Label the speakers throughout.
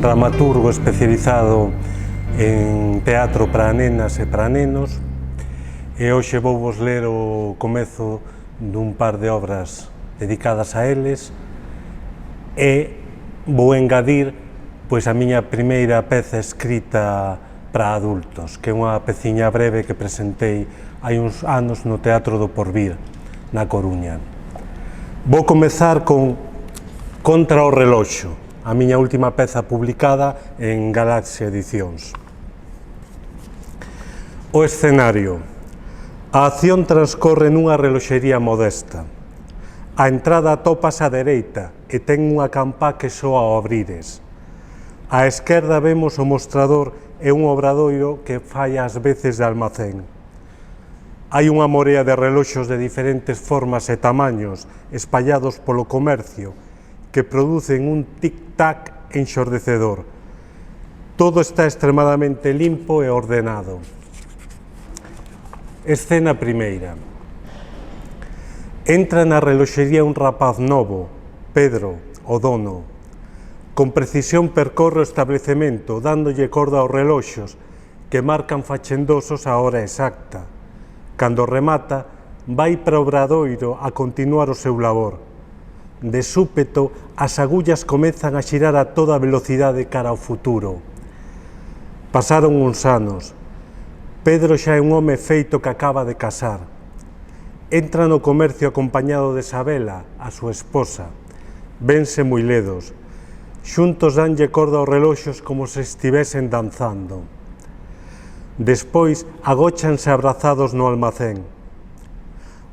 Speaker 1: dramaturgo especializado en teatro para nenas e para nenos, e hoxe vou vos ler o comezo dun par de obras dedicadas a eles e vou engadir pois a miña primeira peza escrita para adultos, que é unha peciña breve que presentei hai uns anos no Teatro do Porvir, na Coruña. Vou comezar con Contra o reloxo, a miña última peza publicada en Galaxia Edicións. O escenario. A acción transcorre nunha reloxería modesta. A entrada atopas á dereita e ten unha campá que soa ao abrires. Á esquerda vemos o mostrador e un obradoiro que fai ás veces de almacén. Hai unha morea de reloxos de diferentes formas e tamaños espallados polo comercio que producen un tic-tac enxordecedor. Todo está extremadamente limpo e ordenado. Escena primeira. Entra na reloxería un rapaz novo, Pedro, o dono. Con precisión percorre o establecemento, dándolle corda aos reloxos que marcan fachendosos a hora exacta. Cando remata, vai para o obradoiro a continuar o seu labor. De súpeto, as agullas comezan a xirar a toda velocidade cara ao futuro. Pasaron uns anos. Pedro xa é un home feito que acaba de casar. Entra no comercio acompañado de Sabela, a súa esposa. Vense moi ledos. Xuntos danlle corda aos reloxos como se estivesen danzando. Despois, agóchanse abrazados no almacén.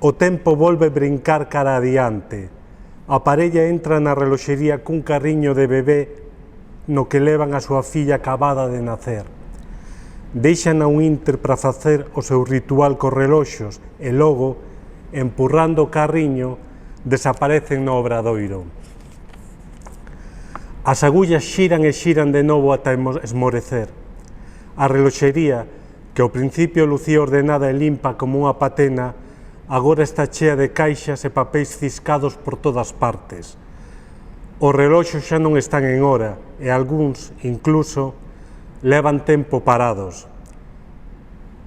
Speaker 1: O tempo volve brincar cara adiante. A parella entra na reloxería cun carriño de bebé no que levan a súa filla acabada de nacer. Deixan a un inter para facer o seu ritual cos reloxos e logo, empurrando o carriño, desaparecen no obradoiro. As agullas xiran e xiran de novo ata esmorecer. A reloxería, que ao principio lucía ordenada e limpa como unha patena, agora está chea de caixas e papéis ciscados por todas partes. Os reloxos xa non están en hora e algúns, incluso, levan tempo parados.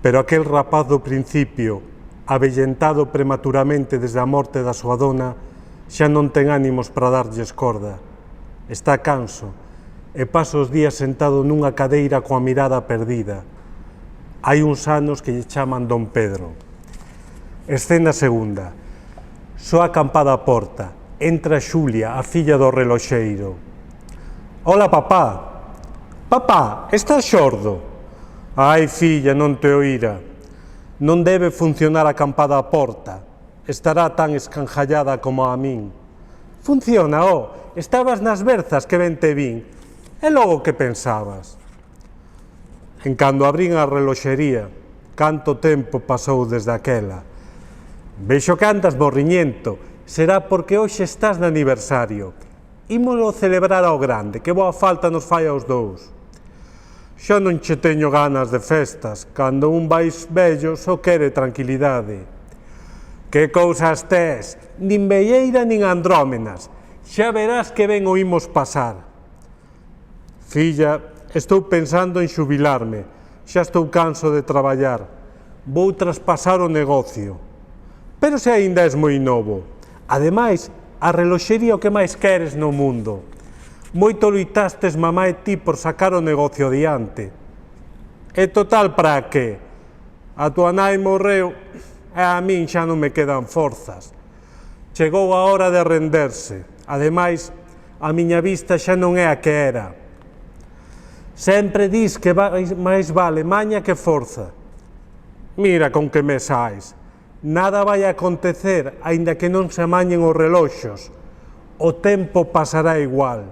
Speaker 1: Pero aquel rapaz do principio, avellentado prematuramente desde a morte da súa dona, xa non ten ánimos para darlles corda. Está canso e pasa os días sentado nunha cadeira coa mirada perdida. Hai uns anos que lle chaman Don Pedro. Escena segunda. Soa a campada á porta. Entra Xulia, a filla do reloxeiro. Ola, papá. Papá, estás xordo? Ai, filla, non te oíra. Non debe funcionar a campada á porta. Estará tan escanjallada como a min. Funciona, ó. Estabas nas berzas que ben te vin. E logo que pensabas? En cando abrín a reloxería, canto tempo pasou desde aquela. Vexo que andas morriñento, será porque hoxe estás de aniversario. Ímolo celebrar ao grande, que boa falta nos fai aos dous. Xa non che teño ganas de festas, cando un vais vello só quere tranquilidade. Que cousas tes, nin velleira nin andrómenas, xa verás que ben o imos pasar. Filla, estou pensando en xubilarme, xa estou canso de traballar, vou traspasar o negocio. Pero se aínda és moi novo. Ademais, a reloxería o que máis queres no mundo. Moito loitastes mamá e ti por sacar o negocio adiante. E total para que? A tua nai morreu e a min xa non me quedan forzas. Chegou a hora de renderse. Ademais, a miña vista xa non é a que era. Sempre dis que máis vale maña que forza. Mira con que me sais. Nada vai acontecer, aínda que non se amañen os reloxos. O tempo pasará igual.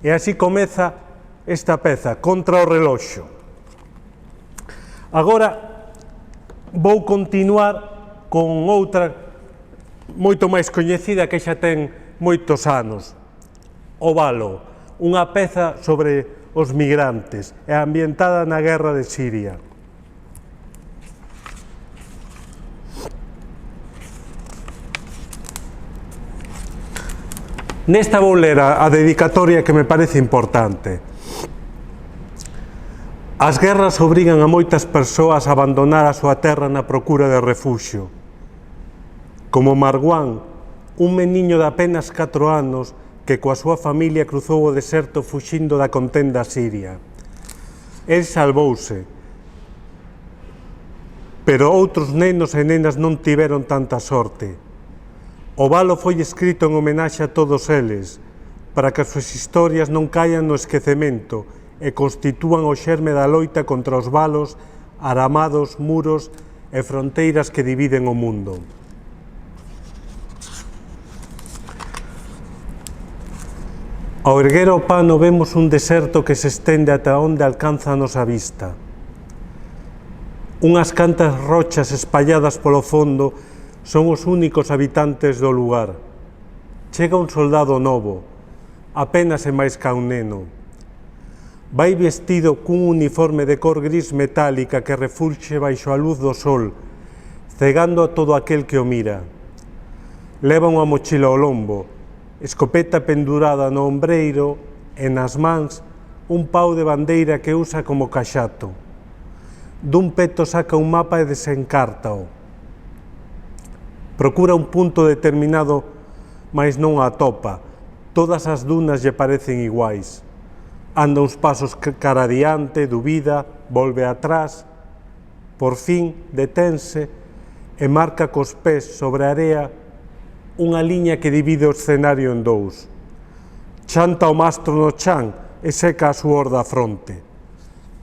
Speaker 1: E así comeza esta peza, Contra o reloxo. Agora vou continuar con outra moito máis coñecida que xa ten moitos anos. O Valo, unha peza sobre os migrantes e ambientada na guerra de Siria. Nesta vou ler a dedicatoria que me parece importante. As guerras obrigan a moitas persoas a abandonar a súa terra na procura de refuxio. Como Marwan, un meniño de apenas 4 anos que coa súa familia cruzou o deserto fuxindo da contenda siria. El salvouse, pero outros nenos e nenas non tiveron tanta sorte. O valo foi escrito en homenaxe a todos eles, para que as súas historias non caian no esquecemento e constitúan o xerme da loita contra os valos, aramados, muros e fronteiras que dividen o mundo. Ao erguer o pano vemos un deserto que se estende ata onde alcanza a nosa vista. Unhas cantas rochas espalladas polo fondo son os únicos habitantes do lugar. Chega un soldado novo, apenas é máis ca un neno. Vai vestido cun uniforme de cor gris metálica que refulxe baixo a luz do sol, cegando a todo aquel que o mira. Leva unha mochila ao lombo, escopeta pendurada no ombreiro e nas mans un pau de bandeira que usa como caxato. Dun peto saca un mapa e desencártao. Procura un punto determinado, mas non o atopa. Todas as dunas lle parecen iguais. Anda uns pasos cara adiante, dubida, volve atrás. Por fin, detense e marca cos pés sobre a area unha liña que divide o escenario en dous. Chanta o mastro no chan e seca a suor da fronte.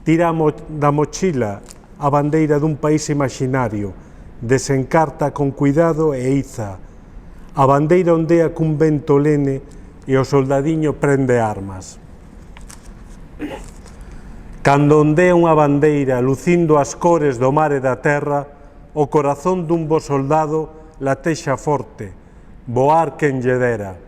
Speaker 1: Tira da mochila a bandeira dun país imaginario, desencarta con cuidado e iza. A bandeira ondea cun vento lene e o soldadiño prende armas. Cando ondea unha bandeira lucindo as cores do mar e da terra, o corazón dun bo soldado latexa forte, voar quen lle dera.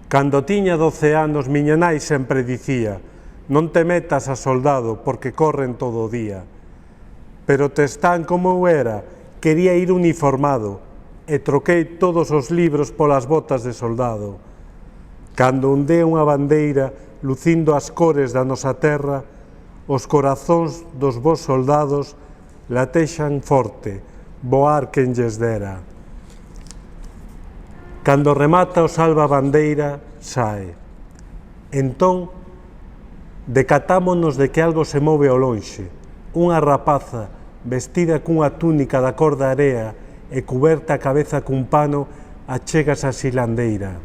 Speaker 1: Cando tiña 12 anos, miña nai sempre dicía: non te metas a soldado porque corren todo o día. Pero Testán, como eu era, quería ir uniformado e troquei todos os libros polas botas de soldado. Cando ondea unha bandeira lucindo as cores da nosa terra, os corazóns dos bons soldados latexan forte, voar quen lles dera. Cando remata o salva bandeira, sae. Entón, decatámonos de que algo se move ao lonxe. Unha rapaza vestida cunha túnica da cor da area e cuberta a cabeza cun pano achégase á silandeira.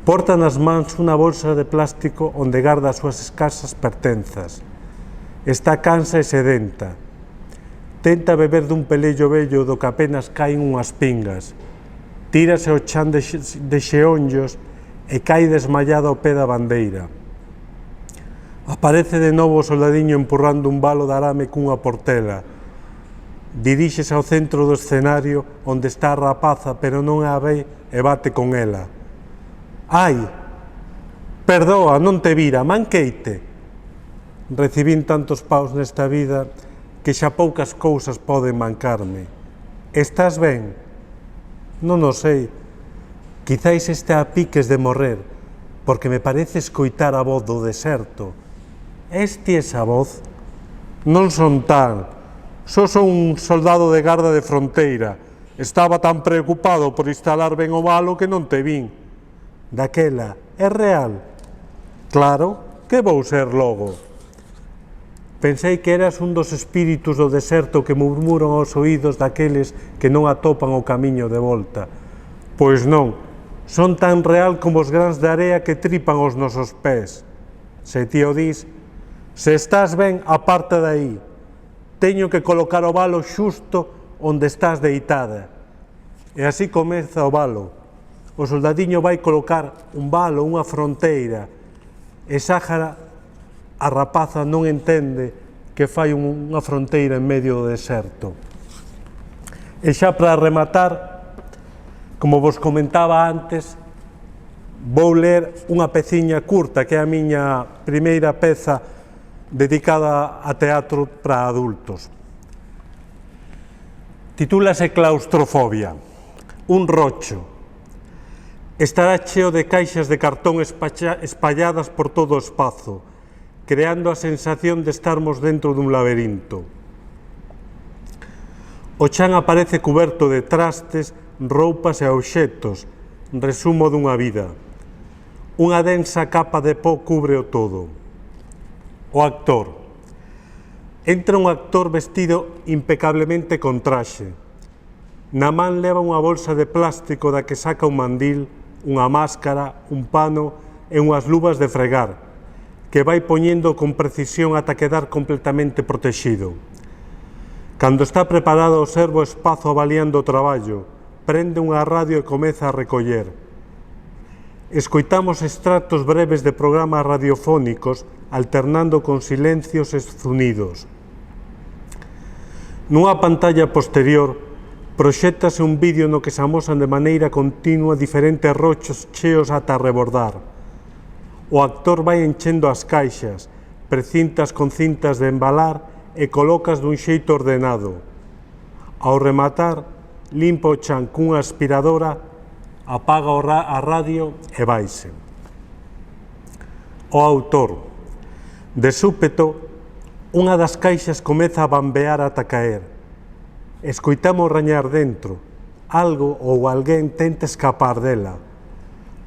Speaker 1: Porta nas mans unha bolsa de plástico onde garda as súas escasas pertenzas. Está cansa e sedenta. Tenta beber dun pelello vello do que apenas caen unhas pingas. Tírase ao chan de xeonllos e cae desmallado ao pé da bandeira. Aparece de novo o soldadiño empurrando un balo de arame cunha portela. Diríxese ao centro do escenario onde está a rapaza, pero non a ve e bate con ela. Ai, perdoa, non te vira, manqueite. Recibín tantos paus nesta vida que xa poucas cousas poden mancarme. Estás ben? Non o sei. Quizáis este a piques de morrer, porque me parece escoitar a voz do deserto. Esti esa voz? Non son tan. Só son un soldado de garda de fronteira. Estaba tan preocupado por instalar ben o malo que non te vin. Daquela, é real? Claro, que vou ser logo? Pensei que eras un dos espíritus do deserto que murmuran aos oídos daqueles que non atopan o camiño de volta. Pois non, son tan real como os grans de area que tripan os nosos pés. Se ti o dis, se estás ben, aparta de aí. Teño que colocar o valo xusto onde estás deitada. E así comeza o valo. O soldadiño vai colocar un valo, unha fronteira, e Sáhara, a rapaza, non entende que fai unha fronteira en medio do deserto. E xa para rematar, como vos comentaba antes, vou ler unha peciña curta, que é a miña primeira peza dedicada a teatro para adultos. Titúlase Claustrofobia. Un rocho. Estará cheo de caixas de cartón espalladas por todo o espazo, creando a sensación de estarmos dentro dun laberinto. O chan aparece cuberto de trastes, roupas e obxectos, resumo dunha vida. Unha densa capa de pó cubre o todo. O actor. Entra un actor vestido impecablemente con traxe. Na man leva unha bolsa de plástico da que saca un mandil, unha máscara, un pano e unhas luvas de fregar, que vai poñendo con precisión ata quedar completamente protexido. Cando está preparado, observa o espazo avaliando o traballo, prende unha radio e comeza a recoller. Escoitamos extractos breves de programas radiofónicos alternando con silencios e zunidos. Nunha pantalla posterior, proxéctase un vídeo no que se amosan de maneira continua diferentes rochos cheos ata rebordar. O actor vai enchendo as caixas, precintas con cintas de embalar e colocas dun xeito ordenado. Ao rematar, limpa o chan cunha aspiradora, apaga a radio e vaise. O autor. De súpeto, unha das caixas comeza a bambear ata caer. Escoitamos rañar dentro, algo ou alguén tenta escapar dela.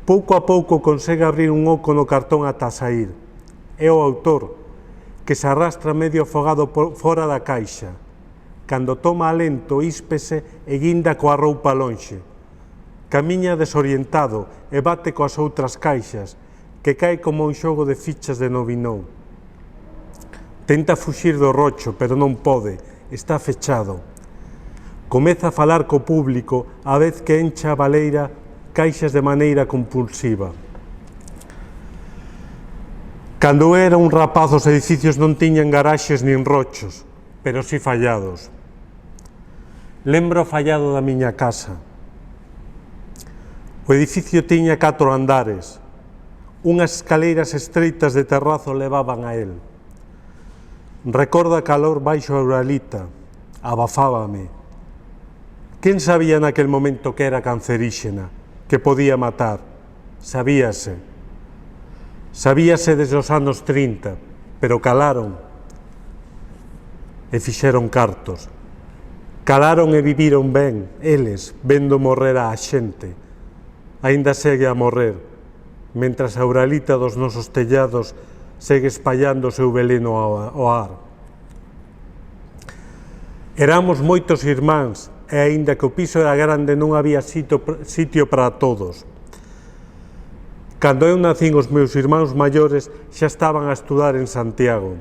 Speaker 1: Pouco a pouco consegue abrir un oco no cartón ata saír. É o autor, que se arrastra medio afogado fora da caixa. Cando toma alento, íspese e guinda coa roupa lonxe. Camiña desorientado e bate coas outras caixas, que cae como un xogo de fichas de dominó. Tenta fuxir do rocho, pero non pode, está fechado. Comeza a falar co público a vez que encha a baleira caixas de maneira compulsiva. Cando era un rapaz, os edificios non tiñan garaxes nin rochos, pero si fallados. Lembro o fallado da miña casa. O edificio tiña 4 andares. Unhas escaleiras estreitas de terrazo levaban a él. Recordo a calor baixo a uralita, abafábame. Quen sabía naquel momento que era canceríxena, que podía matar? Sabíase. Sabíase desde os anos 30, pero calaron e fixeron cartos. Calaron e viviron ben, eles, vendo morrer a xente. Aínda segue a morrer, mentras a uralita dos nosos tellados segue espallando o seu veleno ao ar. Éramos moitos irmáns, e aínda que o piso era grande non había sitio para todos. Cando eu nacín, os meus irmáns maiores xa estaban a estudar en Santiago.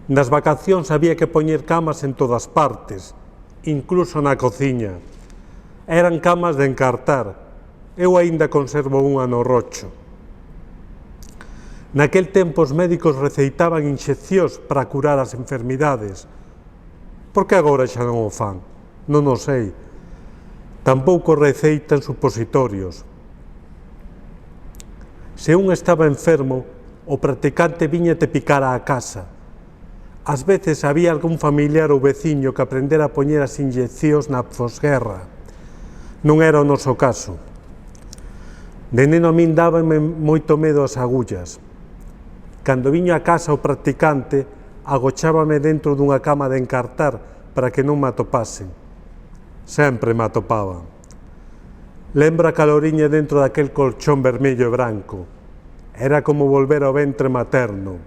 Speaker 1: Nas vacacións había que poñer camas en todas partes, incluso na cociña. Eran camas de encartar, eu aínda conservo unha no rocho. Naquel tempo os médicos receitaban inxeccións para curar as enfermidades. Por que agora xa non o fan? Non o sei. Tampouco receitan supositorios. Se un estaba enfermo, o practicante viña te picar á casa. Ás veces había algún familiar ou veciño que aprendera a poñer as inyeccións na posguerra. Non era o noso caso. De neno a min dábame moito medo as agullas. Cando viño a casa o practicante, agochábame dentro dunha cama de encartar para que non me atopasen. Sempre me atopaba. Lembro a caloriña dentro daquel colchón vermello e branco. Era como volver ao ventre materno.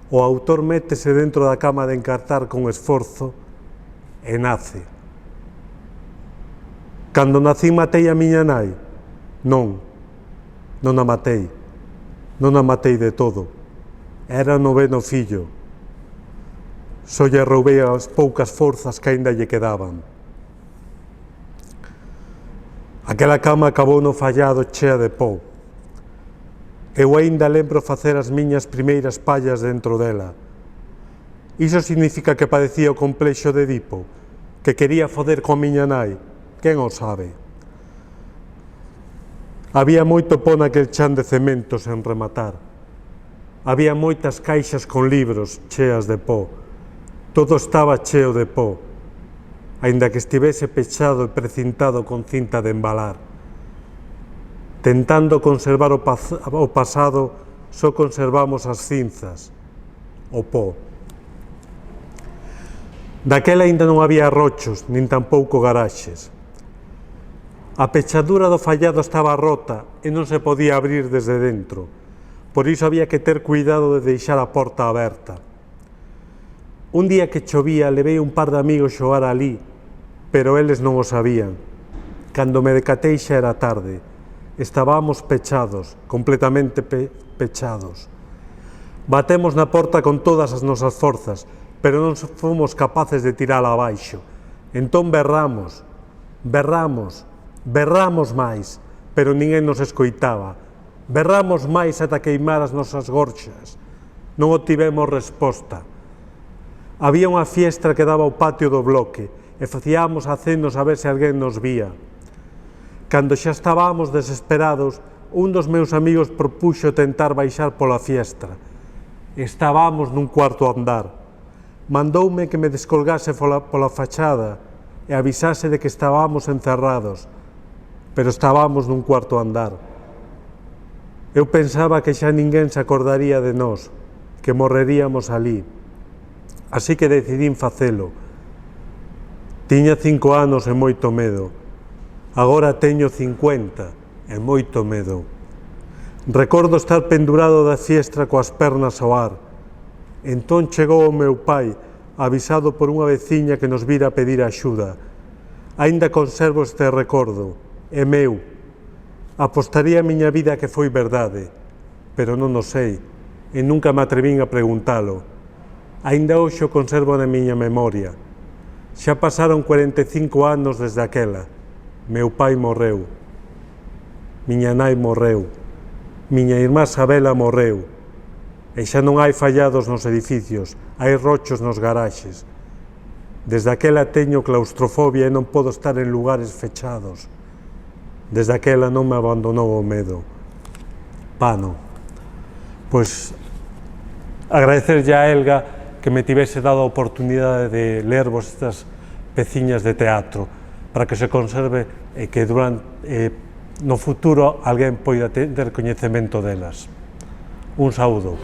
Speaker 1: O autor métese dentro da cama de encartar con esforzo e nace. Cando nací matei a miña nai? Non, non a matei. Non a matei de todo. Era o 9º fillo. Só lle roubei as poucas forzas que aínda lle quedaban. Aquela cama acabou no fallado chea de pó. Eu aínda lembro facer as miñas primeiras pallas dentro dela. Iso significa que padecía o complexo de Edipo, que quería foder coa miña nai. Quen o sabe? Había moito pó naquel chan de cemento sen rematar. Había moitas caixas con libros cheas de pó. Todo estaba cheo de pó, aínda que estivese pechado e precintado con cinta de embalar. Tentando conservar o pasado, só conservamos as cinzas, o pó. Daquela aínda non había rochos, nin tampouco garaxes. A pechadura do fallado estaba rota e non se podía abrir desde dentro, por iso había que ter cuidado de deixar a porta aberta. Un día que chovía levei un par de amigos xogar alí, pero eles non o sabían. Cando me decatei xa era tarde. Estábamos pechados, completamente pechados. Batemos na porta con todas as nosas forzas, pero non fomos capaces de tirala abaixo. Entón berramos máis, pero ninguén nos escoitaba. Berramos máis ata queimar as nosas gorxas. Non obtivemos resposta. Había unha fiestra que daba ao patio do bloque e facíamos acenos a ver se alguén nos vía. Cando xa estábamos desesperados, un dos meus amigos propuxo tentar baixar pola fiestra. Estábamos nun cuarto andar. Mandoume que me descolgase pola fachada e avisase de que estábamos encerrados, pero estábamos nun cuarto andar. Eu pensaba que xa ninguén se acordaría de nós, que morreríamos alí. Así que decidín facelo. Tiña 5 anos e moito medo. Agora teño 50 e moito medo. Recordo estar pendurado da fiestra coas pernas ao ar. Entón chegou o meu pai, avisado por unha veciña que nos vira a pedir axuda. Aínda conservo este recordo, é meu. Apostaría a miña vida que foi verdade, pero non o sei, e nunca me atrevín a preguntalo. Aínda hoxe o conservo na miña memoria. Xa pasaron 45 anos desde aquela. Meu pai morreu, miña nai morreu, miña irmá Sabela morreu, e xa non hai fallados nos edificios, hai rochos nos garaxes. Desde aquela teño claustrofobia e non podo estar en lugares fechados. Desde aquela non me abandonou o medo. Pano. Pois agradecerlle a Elga que me tivese dado a oportunidade de lervos estas peciñas de teatro, para que se conserve e que no futuro alguén poida ter coñecemento delas. Un saúdo.